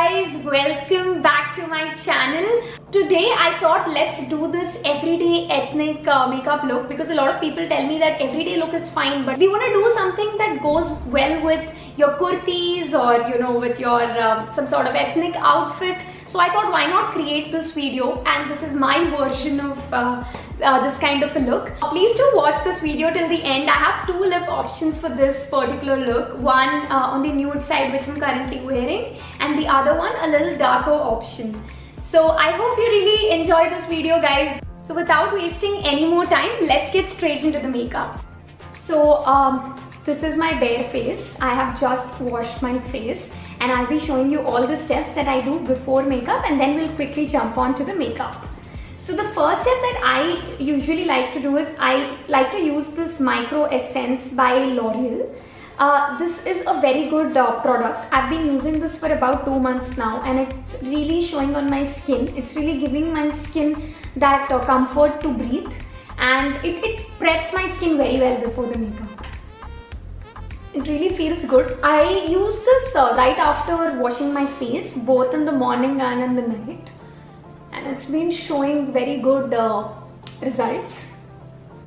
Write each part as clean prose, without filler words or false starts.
guys, welcome back to my channel. Today I thought let's do this everyday ethnic makeup look because a lot of people tell me that everyday look is fine, but we want to do something that goes well with your kurtis or with your some sort of ethnic outfit. So I thought, why not create this video, and this is my version of this kind of a look. Please do watch this video till the end. I have two lip options for this particular look. One on the nude side, which I'm currently wearing, and the other one a little darker option. So I hope you really enjoy this video, guys. So without wasting any more time, let's get straight into the makeup. So this is my bare face. I have just washed my face, and I'll be showing you all the steps that I do before makeup, and then we'll quickly jump on to the makeup. So the first step that I usually like to do is I like to use this Micro Essence by L'Oreal. This is a very good product. I've been using this for about 2 months now, and it's really showing on my skin. It's really giving my skin that comfort to breathe, and it preps my skin very well before the makeup. It really feels good. I use this right after washing my face, both in the morning and in the night. And it's been showing very good results.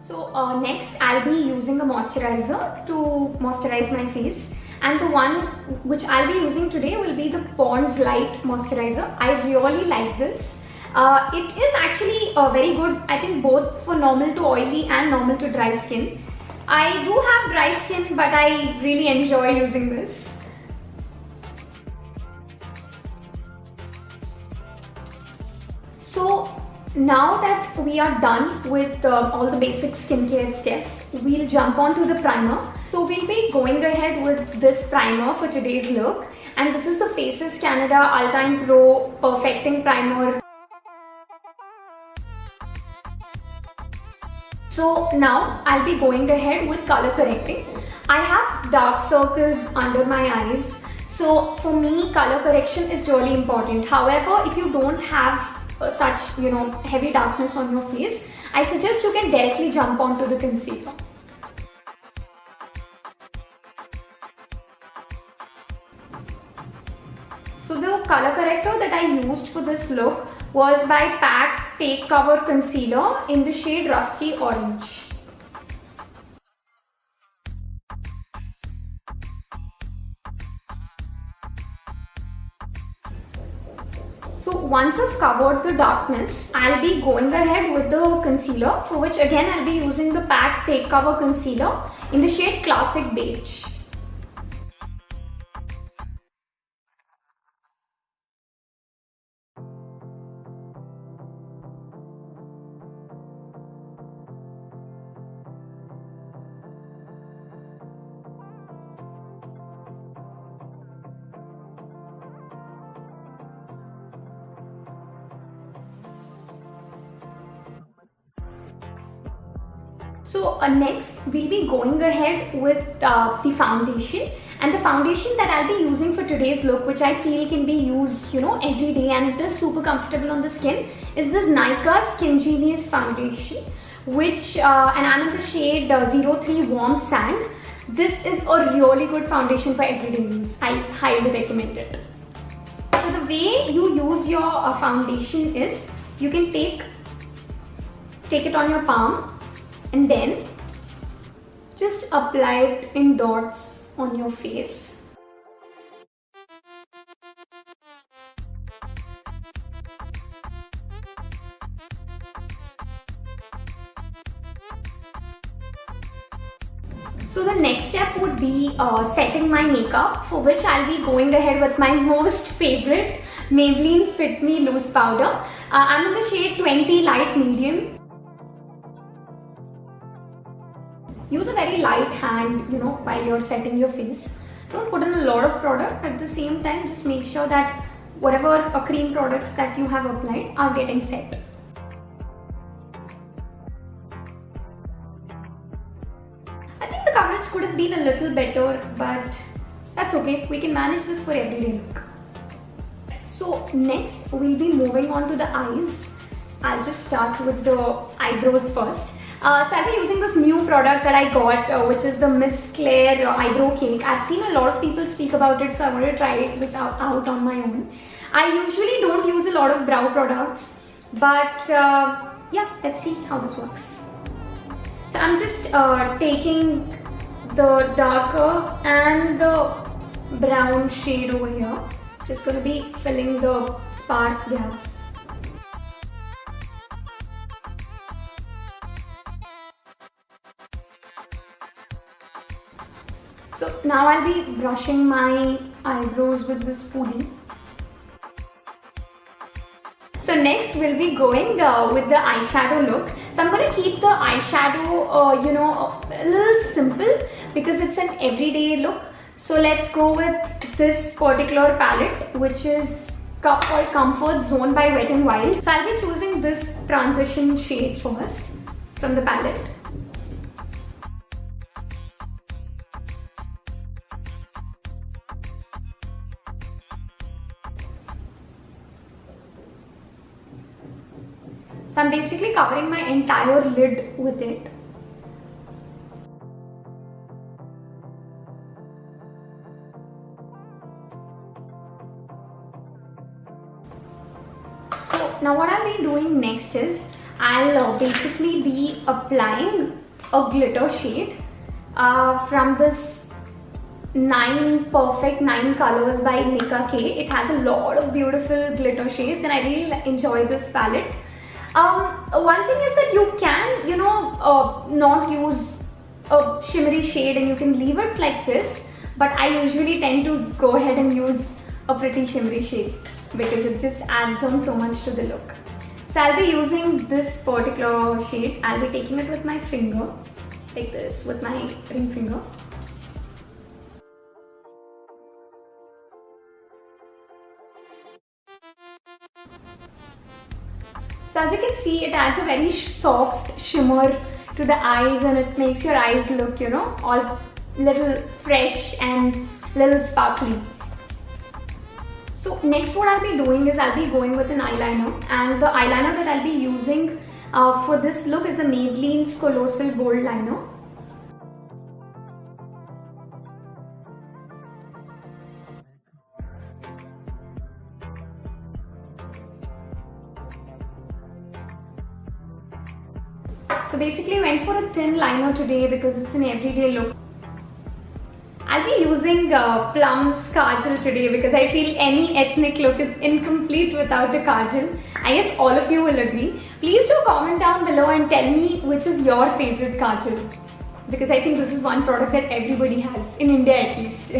So next I'll be using a moisturizer to moisturize my face. And the one which I'll be using today will be the Pond's Light Moisturizer. I really like this. It is actually very good, I think, both for normal to oily and normal to dry skin. I do have dry skin, but I really enjoy using this. So now that we are done with all the basic skincare steps, we'll jump on to the primer. So we'll be going ahead with this primer for today's look, and this is the Faces Canada Ultime Pro Perfecting Primer. So now I'll be going ahead with color correcting. I have dark circles under my eyes, so for me color correction is really important. However, if you don't have such heavy darkness on your face, I suggest you can directly jump onto the concealer. So the color corrector that I used for this look was by PAC Take Cover Concealer in the shade Rusty Orange. So once I've covered the darkness, I'll be going ahead with the concealer, for which again I'll be using the PAC Take Cover Concealer in the shade Classic Beige. So next we'll be going ahead with the foundation, and the foundation that I'll be using for today's look, which I feel can be used every day, and it is super comfortable on the skin, is this Nykaa Skin Genius foundation, which and I'm in the shade 03 Warm Sand. This is a really good foundation for everyday use. I highly recommend it. So the way you use your foundation is you can take it on your palm, and then just apply it in dots on your face. So the next step would be setting my makeup, for which I'll be going ahead with my most favorite Maybelline Fit Me Loose Powder. I'm in the shade 20 Light Medium. Use a very light hand, while you're setting your face. Don't put in a lot of product. At the same time, just make sure that whatever cream products that you have applied are getting set. I think the coverage could have been a little better, but that's okay. We can manage this for everyday look. So next, we'll be moving on to the eyes. I'll just start with the eyebrows first. So I'll be using this new product that I got, which is the Miss Claire eyebrow cake. I've seen a lot of people speak about it, so I wanted to try this out on my own. I usually don't use a lot of brow products, but yeah, let's see how this works. So I'm just taking the darker and the brown shade over here. Just going to be filling the sparse gaps. So now I'll be brushing my eyebrows with this pudi. So next we'll be going with the eyeshadow look. So I'm going to keep the eyeshadow, a little simple because it's an everyday look. So let's go with this particular palette, which is called Comfort Zone by Wet n Wild. So I'll be choosing this transition shade first from the palette. So I'm basically covering my entire lid with it. So now what I'll be doing next is I'll basically be applying a glitter shade from this 9 Perfect 9 Colors by Nicka K. It has a lot of beautiful glitter shades and I really enjoy this palette. One thing is that you can, not use a shimmery shade and you can leave it like this, but I usually tend to go ahead and use a pretty shimmery shade because it just adds on so much to the look. So I'll be using this particular shade. I'll be taking it with my finger, like this, with my ring finger. So as you can see, it adds a very soft shimmer to the eyes and it makes your eyes look, all little fresh and little sparkly. So next what I'll be doing is I'll be going with an eyeliner, and the eyeliner that I'll be using for this look is the Maybelline's Colossal Gold Liner. So basically went for a thin liner today because it's an everyday look. I'll be using Plum's Kajal today because I feel any ethnic look is incomplete without a Kajal. I guess all of you will agree. Please do comment down below and tell me which is your favorite Kajal, because I think this is one product that everybody has, in India at least.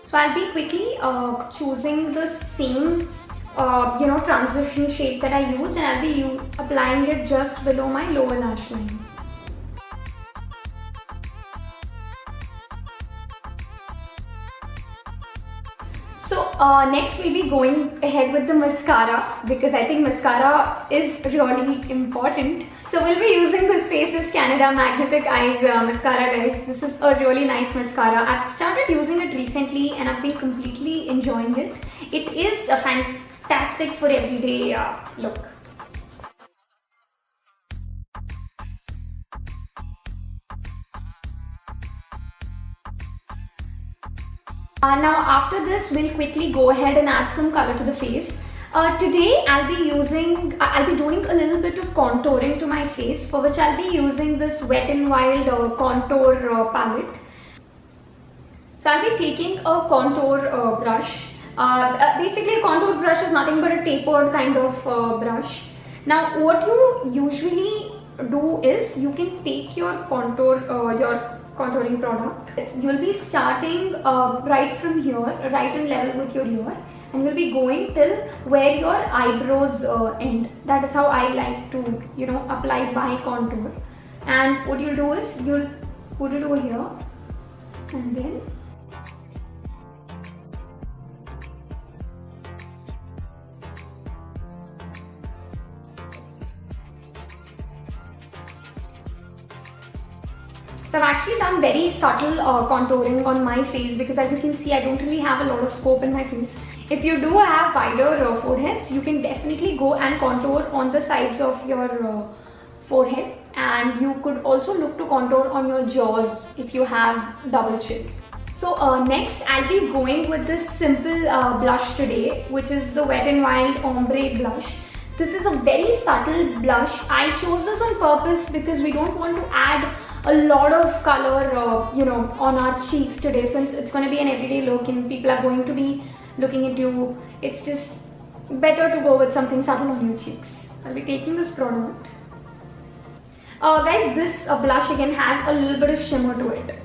So I'll be quickly choosing the same transition shade that I used, and I'll be applying it just below my lower lash line. So next we'll be going ahead with the mascara because I think mascara is really important. So we'll be using this Faces Canada Magnetic Eyes mascara, guys. This is a really nice mascara. I've started using it recently and I've been completely enjoying it. It is a fantastic for everyday look. Now after this, we'll quickly go ahead and add some color to the face. Today I'll be doing a little bit of contouring to my face, for which I'll be using this Wet n Wild contour palette. So I'll be taking a contour brush. Basically a contour brush is nothing but a tapered kind of brush. Now what you usually do is you can take your contouring product. You'll be starting right from here, right in level with your ear, and you'll be going till where your eyebrows end. That is how I like to, apply my contour. And what you'll do is you'll put it over here, and then So I've actually done very subtle contouring on my face because as you can see, I don't really have a lot of scope in my face. If you do have wider foreheads, you can definitely go and contour on the sides of your forehead, and you could also look to contour on your jaws if you have double chin. So next I'll be going with this simple blush today, which is the Wet n Wild Ombre blush. This is a very subtle blush. I chose this on purpose because we don't want to add a lot of color on our cheeks today, since it's going to be an everyday look and people are going to be looking at you. It's just better to go with something subtle on your cheeks. I'll be taking this product. Guys, this blush again has a little bit of shimmer to it.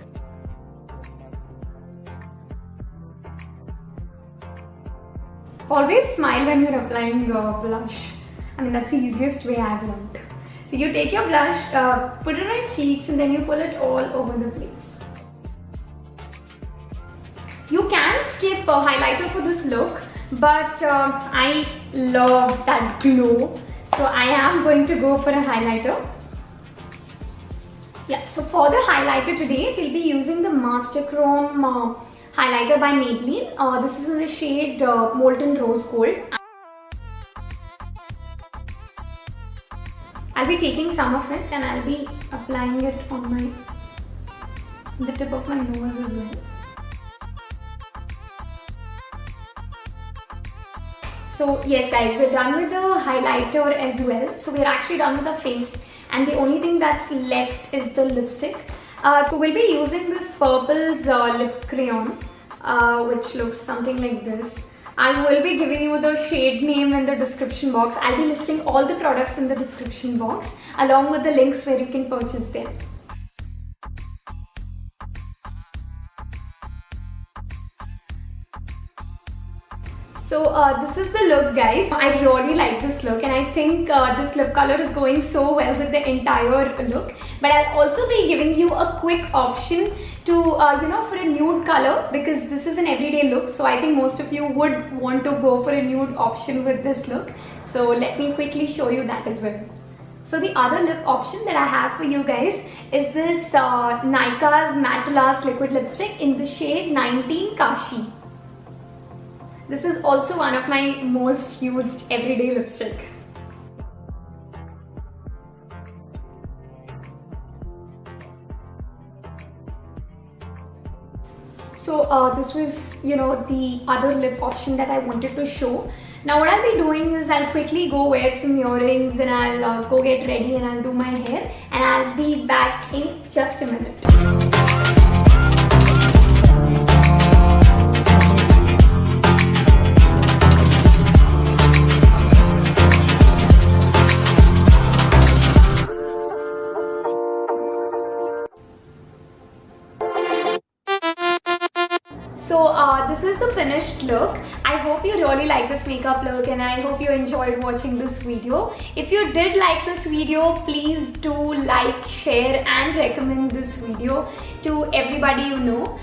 Always smile when you're applying blush. I mean, that's the easiest way I've learned. So you take your blush, put it on your cheeks, and then you pull it all over the place. You can skip a highlighter for this look, but I love that glow, so I am going to go for a highlighter. Yeah, so for the highlighter today, we'll be using the Master Chrome highlighter by Maybelline. This is in the shade Molten Rose Gold. I'll be taking some of it and I'll be applying it on the tip of my nose as well. So yes guys, we're done with the highlighter as well. So we're actually done with the face, and the only thing that's left is the lipstick. So we'll be using this Purple's lip crayon, which looks something like this. I will be giving you the shade name in the description box. I'll be listing all the products in the description box along with the links where you can purchase them. So this is the look guys. I really like this look, and I think this lip color is going so well with the entire look. But I'll also be giving you a quick option to for a nude color, because this is an everyday look, so I think most of you would want to go for a nude option with this look. So let me quickly show you that as well. So the other lip option that I have for you guys is this Nykaa's Matte Last Liquid Lipstick in the shade 19 Kashi. This is also one of my most used everyday lipstick. So this was, the other lip option that I wanted to show. Now what I'll be doing is I'll quickly go wear some earrings and I'll go get ready and I'll do my hair, and I'll be back in just a minute. So this is the finished look. I hope you really like this makeup look, and I hope you enjoyed watching this video. If you did like this video, please do like, share and recommend this video to everybody you know.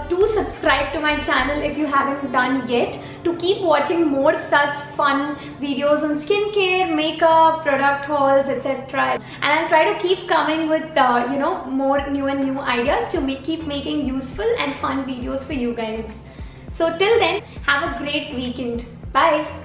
Do subscribe to my channel if you haven't done yet, to keep watching more such fun videos on skincare, makeup, product hauls, etc. And I'll try to keep coming with more new ideas to keep making useful and fun videos for you guys. So till then, have a great weekend. Bye.